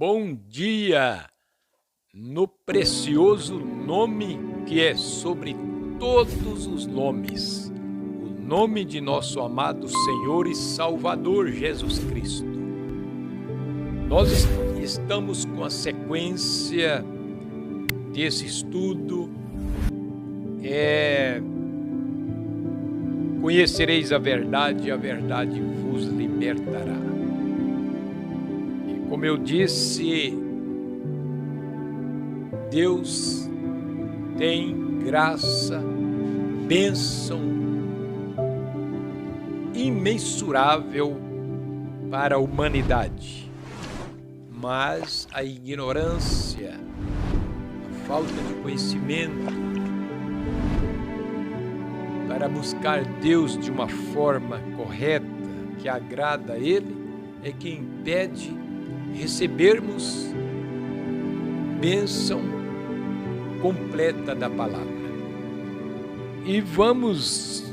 Bom dia, no precioso nome que é sobre todos os nomes, o nome de nosso amado Senhor e Salvador Jesus Cristo. Nós estamos com a sequência desse estudo, conhecereis a verdade e a verdade vos libertará. E como eu disse, Deus tem graça, bênção imensurável para a humanidade, mas a ignorância, a falta de conhecimento para buscar Deus de uma forma correta, que agrada a Ele, é que impede recebermos bênção completa da palavra. E vamos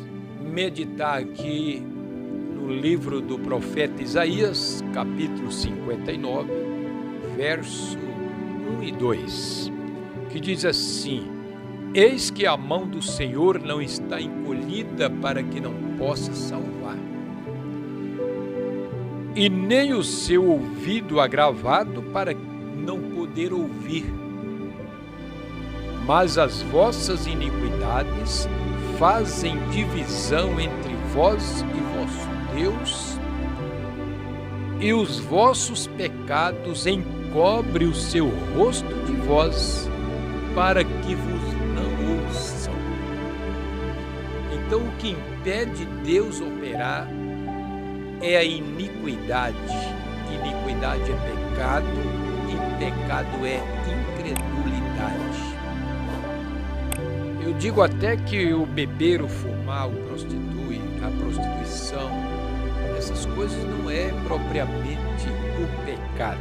meditar aqui no livro do profeta Isaías, capítulo 59, verso 1 e 2, que diz assim: Eis que a mão do Senhor não está encolhida para que não possa salvar, e nem o seu ouvido agravado para não poder ouvir. Mas as vossas iniquidades fazem divisão entre vós e vosso Deus, e os vossos pecados encobrem o seu rosto de vós, para que vos não ouçam. Então, o que impede Deus operar é a iniquidade. Iniquidade é pecado e pecado é incredulidade. Eu digo até que o beber, o fumar, o prostituir, a prostituição, essas coisas não é propriamente o pecado.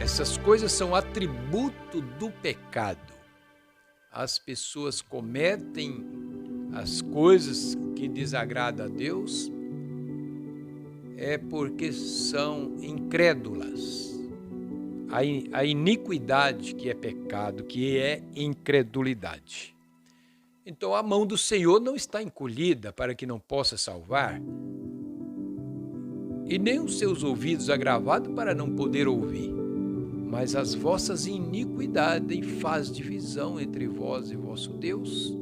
Essas coisas são atributo do pecado. As pessoas cometem as coisas que desagradam a Deus porque são incrédulas. A iniquidade que é pecado, que é incredulidade. Então a mão do Senhor não está encolhida para que não possa salvar, e nem os seus ouvidos agravados para não poder ouvir. Mas as vossas iniquidades faz divisão entre vós e vosso Deus,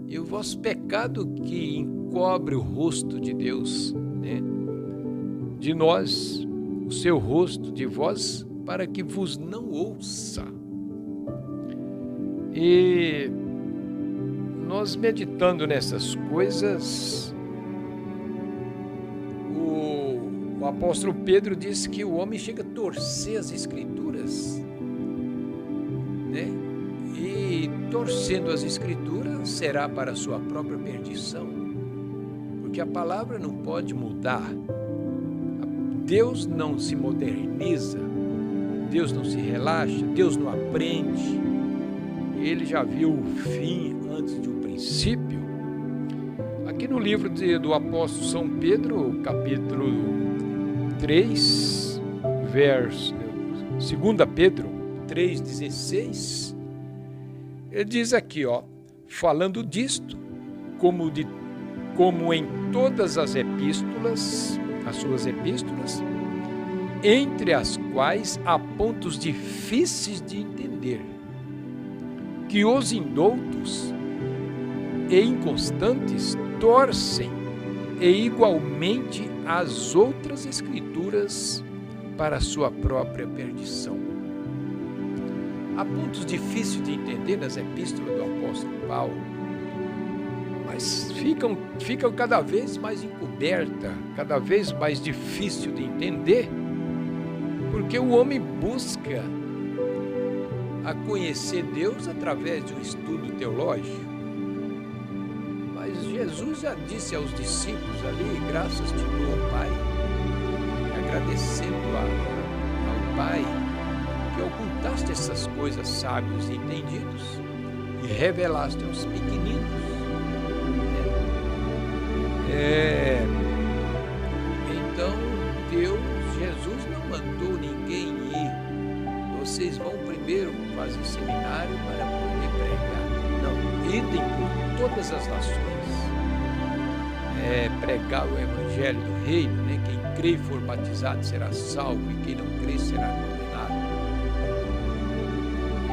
e o vosso pecado que encobre o rosto de Deus, de nós, o seu rosto de vós, para que vos não ouça. E nós meditando nessas coisas, o apóstolo Pedro disse que o homem chega a torcer as Escrituras, e torcendo as Escrituras será para a sua própria perdição, porque a palavra não pode mudar. Deus não se moderniza, Deus não se relaxa, Deus não aprende. Ele já viu o fim antes do princípio. Aqui no livro do apóstolo São Pedro, capítulo 3, verso 2 Pedro 3,16, ele diz aqui, falando disto, como em todas as epístolas, as suas epístolas, entre as quais há pontos difíceis de entender, que os indoutos e inconstantes torcem, e igualmente as outras Escrituras para a sua própria perdição. Há pontos difíceis de entender nas epístolas do apóstolo Paulo, mas ficam cada vez mais encoberta, cada vez mais difícil de entender, porque o homem busca a conhecer Deus através de um estudo teológico. Mas Jesus já disse aos discípulos ali: graças te dou, Pai, agradecendo ao Pai que ocultaste essas coisas sábios e entendidos e revelaste aos pequeninos. Então, Jesus não mandou ninguém vocês vão primeiro fazer seminário para poder pregar. Não, idem por todas as nações. Pregar o evangelho do reino, né? Quem crê e for batizado será salvo, e quem não crê será condenado.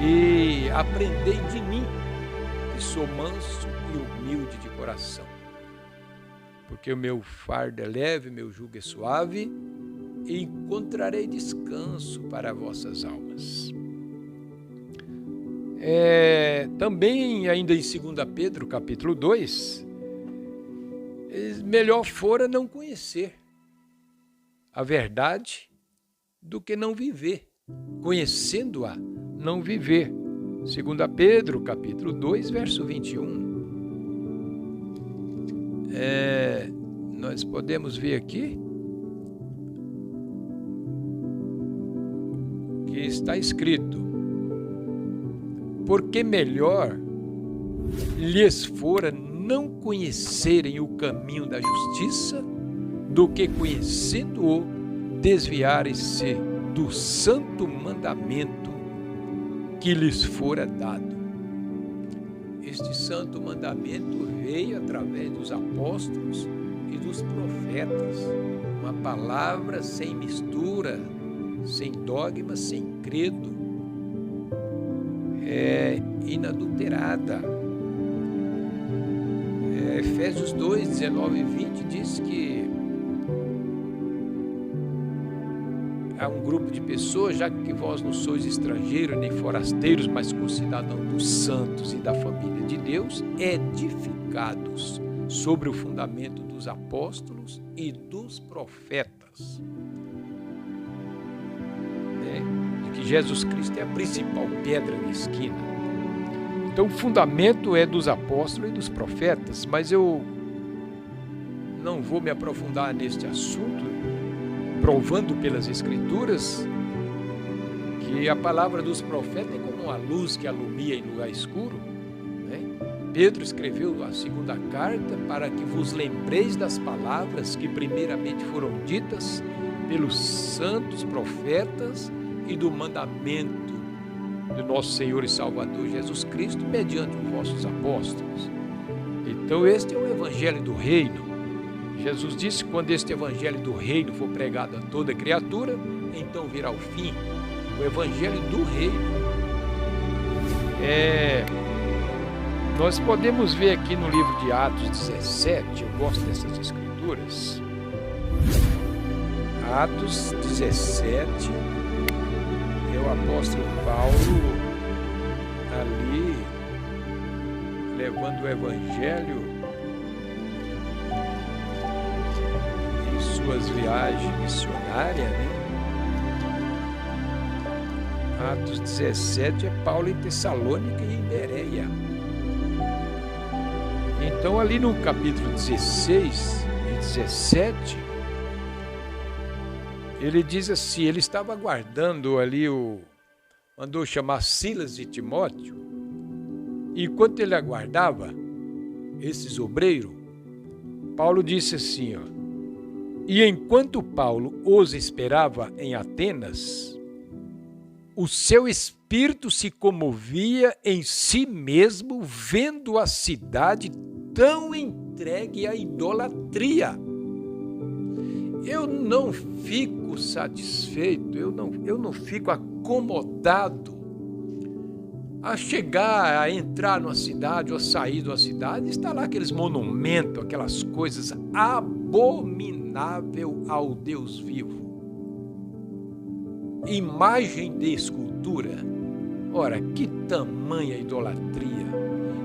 E aprendei de mim, que sou manso e humilde de coração, porque o meu fardo é leve, meu jugo é suave, e encontrarei descanso para vossas almas. Também, ainda em 2 Pedro, capítulo 2, melhor fora não conhecer a verdade do que não viver, conhecendo-a, não viver. 2 Pedro, capítulo 2, verso 21. Nós podemos ver aqui que está escrito: porque melhor lhes fora não conhecerem o caminho da justiça, do que conhecendo-o, desviarem-se do santo mandamento que lhes fora dado. Este santo mandamento veio através dos apóstolos e dos profetas, uma palavra sem mistura, sem dogma, sem credo, inadulterada. Efésios 2, 19 e 20 diz que há um grupo de pessoas, já que vós não sois estrangeiros nem forasteiros, mas concidadãos dos santos e da família de Deus, edificados sobre o fundamento dos apóstolos e dos profetas. De que Jesus Cristo é a principal pedra na esquina. Então o fundamento é dos apóstolos e dos profetas, mas eu não vou me aprofundar neste assunto, provando pelas Escrituras que a palavra dos profetas é como uma luz que alumia em lugar escuro, né? Pedro escreveu a 2ª carta para que vos lembreis das palavras que primeiramente foram ditas pelos santos profetas e do mandamento do nosso Senhor e Salvador Jesus Cristo mediante os vossos apóstolos. Então este é o evangelho do reino. Jesus disse que quando este evangelho do reino for pregado a toda criatura, então virá o fim. O evangelho do reino. Nós podemos ver aqui no livro de Atos 17, eu gosto dessas escrituras. Atos 17, é o apóstolo Paulo ali levando o evangelho em suas viagens missionárias, né? Atos 17 é Paulo em Tessalônica e em Bereia. Então ali no capítulo 16 e 17, ele diz assim, ele estava aguardando ali, mandou chamar Silas e Timóteo, e enquanto ele aguardava esses obreiros, Paulo disse assim, e enquanto Paulo os esperava em Atenas, o seu espírito se comovia em si mesmo, vendo a cidade tão entregue à idolatria. Eu não fico satisfeito, eu não fico acomodado a chegar, a entrar numa cidade ou a sair de uma cidade, está lá aqueles monumentos, aquelas coisas abomináveis ao Deus vivo. Imagem de escultura. Ora, que tamanha idolatria!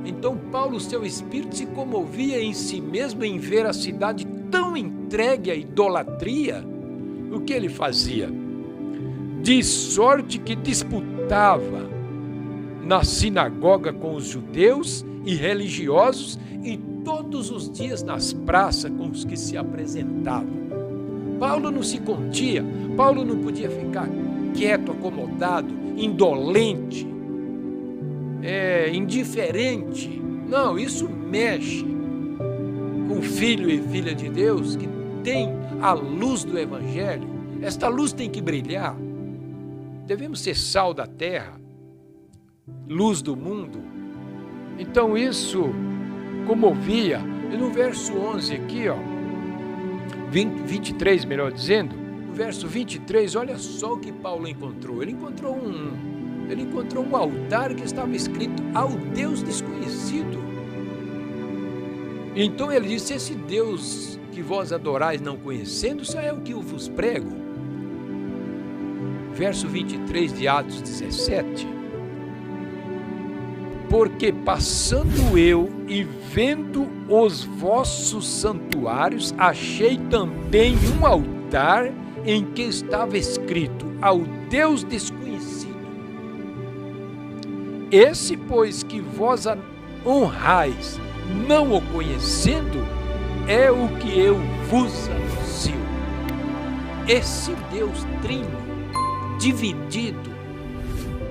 Então Paulo, seu espírito se comovia em si mesmo em ver a cidade tão entregue à idolatria. O que ele fazia? De sorte que disputava na sinagoga com os judeus e religiosos e todos os dias nas praças com os que se apresentavam. Paulo não se contia, Paulo não podia ficar quieto, acomodado, indolente, indiferente. Não, isso mexe com filho e filha de Deus que tem a luz do Evangelho. Esta luz tem que brilhar. devemos ser sal da terra, luz do mundo. Então isso comovia. E no verso 11 aqui, 23, melhor dizendo, no verso 23, olha só o que Paulo encontrou. Ele encontrou um altar que estava escrito ao Deus desconhecido. Então ele disse: esse Deus que vós adorais não conhecendo, só é o que eu vos prego. Verso 23 de Atos 17. Porque passando eu e vendo os vossos santuários, achei também um altar em que estava escrito ao Deus desconhecido. Esse, pois, que vós honrais, não o conhecendo, é o que eu vos anuncio. Esse Deus trino, dividido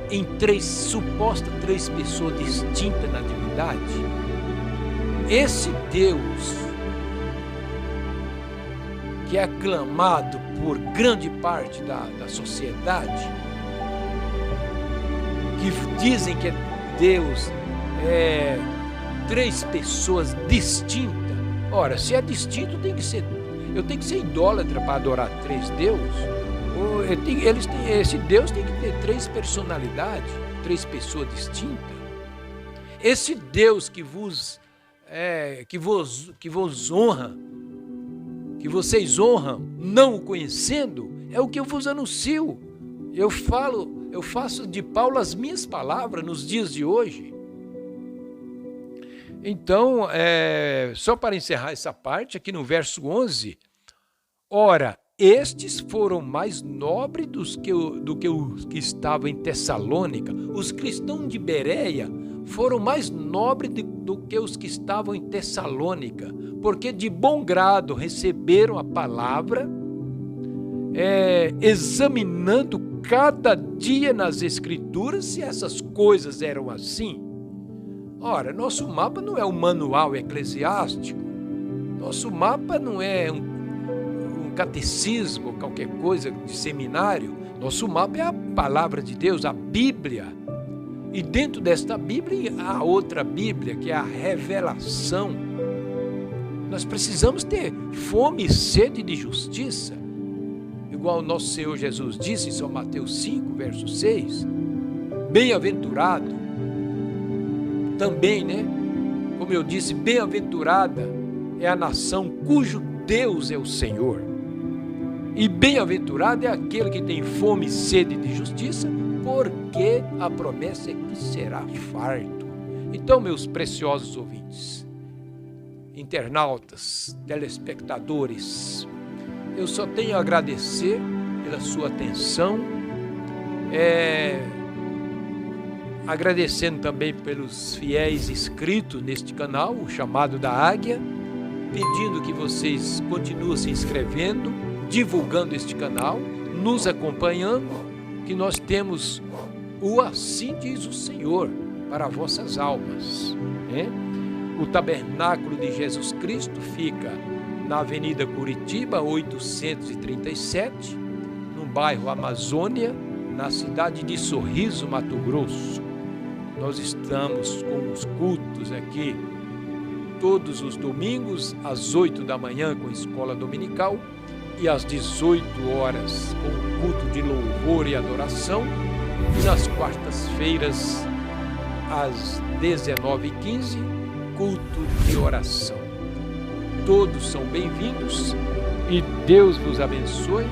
em supostas três pessoas distintas na divindade, esse Deus que é aclamado por grande parte da sociedade, que dizem que Deus é três pessoas distintas. Ora, se é distinto, eu tenho que ser idólatra para adorar três deuses. Esse Deus tem que ter três personalidades, três pessoas distintas. Esse Deus que vos honra, que vocês honram, não o conhecendo, é o que eu vos anuncio. Eu faço de Paulo as minhas palavras nos dias de hoje. Então, só para encerrar essa parte, aqui no verso 11, ora, estes foram mais nobres do que os que estavam em Tessalônica. Os cristãos de Bereia foram mais nobres do que os que estavam em Tessalônica, porque de bom grado receberam a palavra, examinando cada dia nas Escrituras se essas coisas eram assim. Ora, nosso mapa não é um manual eclesiástico, nosso mapa não é um catecismo, qualquer coisa de seminário. Nosso mapa é a palavra de Deus, a Bíblia. E dentro desta Bíblia há outra Bíblia, que é a revelação. Nós precisamos ter fome e sede de justiça, igual o nosso Senhor Jesus disse em São Mateus 5, verso 6. Bem-aventurado, também, como eu disse, bem-aventurada é a nação cujo Deus é o Senhor. E bem-aventurado é aquele que tem fome e sede de justiça, porque a promessa é que será farto. Então, meus preciosos ouvintes, internautas, telespectadores, eu só tenho a agradecer pela sua atenção, agradecendo também pelos fiéis inscritos neste canal, o chamado da Águia, pedindo que vocês continuem se inscrevendo, divulgando este canal, nos acompanhando, que nós temos o assim diz o Senhor para vossas almas. O Tabernáculo de Jesus Cristo fica na Avenida Curitiba, 837, no bairro Amazônia, na cidade de Sorriso, Mato Grosso. Nós estamos com os cultos aqui todos os domingos, às 8 da manhã com escola dominical e às 18 horas com o culto de louvor e adoração, e nas quartas-feiras às 19h15, culto de oração. Todos são bem-vindos e Deus vos abençoe,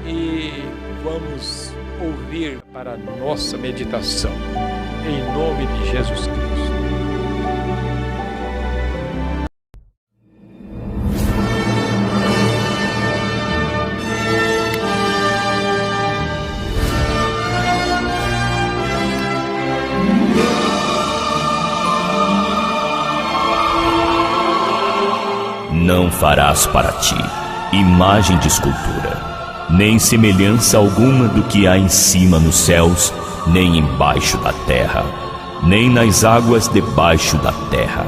e vamos ouvir para a nossa meditação, em nome de Jesus Cristo. Não farás para ti imagem de escultura, nem semelhança alguma do que há em cima nos céus, nem embaixo da terra, nem nas águas debaixo da terra.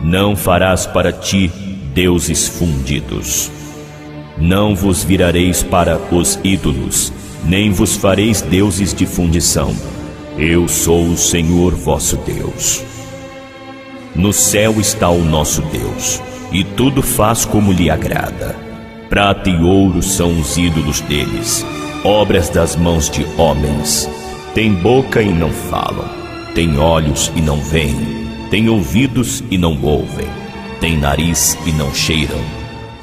Não farás para ti deuses fundidos. Não vos virareis para os ídolos, nem vos fareis deuses de fundição. Eu sou o Senhor vosso Deus. No céu está o nosso Deus, e tudo faz como lhe agrada. Prata e ouro são os ídolos deles, obras das mãos de homens. Tem boca e não falam, tem olhos e não veem, tem ouvidos e não ouvem, tem nariz e não cheiram.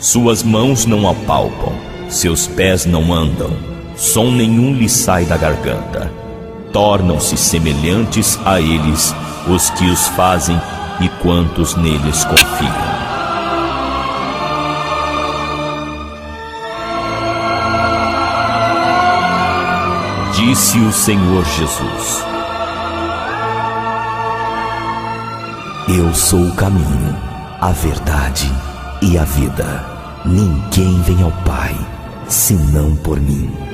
Suas mãos não apalpam, seus pés não andam, som nenhum lhe sai da garganta. Tornam-se semelhantes a eles os que os fazem e quantos neles confiam. Disse o Senhor Jesus: Eu sou o caminho, a verdade e a vida. Ninguém vem ao Pai, senão por mim.